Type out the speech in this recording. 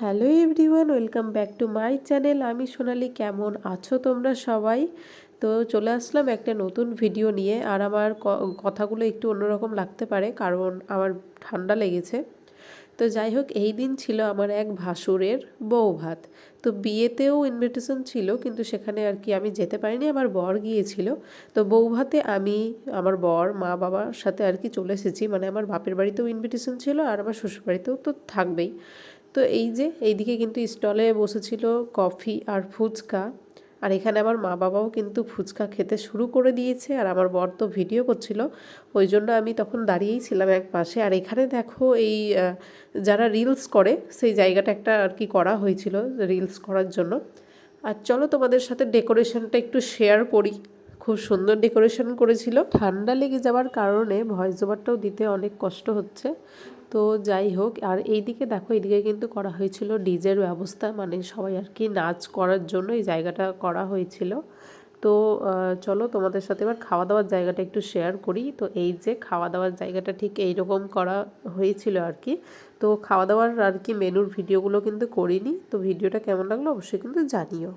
Hello everyone, welcome back to my channel. আমি সোনালি। কেমন আছো তোমরা সবাই? তো চলে আসলাম একটা নতুন ভিডিও নিয়ে। আর আমার কথাগুলো একটু অন্যরকম লাগতে পারে কারণ আমার ঠান্ডা লেগেছে। তো যাই হোক, এই দিন ছিল আমার এক ভাসুরের বউ ভাত। তো বিয়েতেও ইনভিটেশন ছিল, কিন্তু সেখানে আর কি আমি যেতে পারিনি, আমার বর গিয়েছিল। তো বউ ভাতে আমি, আমার বর, মা বাবার সাথে আর কি চলে এসেছি। মানে আমার বাপের বাড়িতেও ইনভিটেশন ছিল আর আমার শ্বশুর বাড়িতেও তো থাকবেই। তো এই যে এইদিকে কিন্তু স্টলে বসেছিল কফি আর ফুচকা। আর এখানে আমার মা বাবাও কিন্তু ফুচকা খেতে শুরু করে দিয়েছে, আর আমার বর তো ভিডিও করছিল, ওই জন্য আমি তখন দাঁড়িয়েই ছিলাম এক পাশে। আর এখানে দেখো এই যারা রিলস করে সেই জায়গাটা একটা আর কি করা হয়েছিল রিলস করার জন্য। আর চলো তোমাদের সাথে ডেকোরেশনটা একটু শেয়ার করি। খুব সুন্দর ডেকোরেশন করেছিল। ঠান্ডা লেগে যাওয়ার কারণে ভয়েস ওভারটাও দিতে অনেক কষ্ট হচ্ছে। তো যাই হোক, আর এইদিকে দেখো, এইদিকে কিন্তু করা হয়েছিল ডিজের ব্যবস্থা, মানে সবাই আর কি নাচ করার জন্য এই জায়গাটা করা হয়েছিল। তো চলো তোমাদের সাথে এবার খাওয়া দাওয়ার জায়গাটা একটু শেয়ার করি। তো এই যে খাওয়া দাওয়ার জায়গাটা ঠিক এইরকম করা হয়েছিল আর কি। তো খাওয়া দাওয়ার আর কি মেনুর ভিডিওগুলো কিন্তু করিনি। তো ভিডিওটা কেমন লাগলো অবশ্যই কিন্তু জানিও।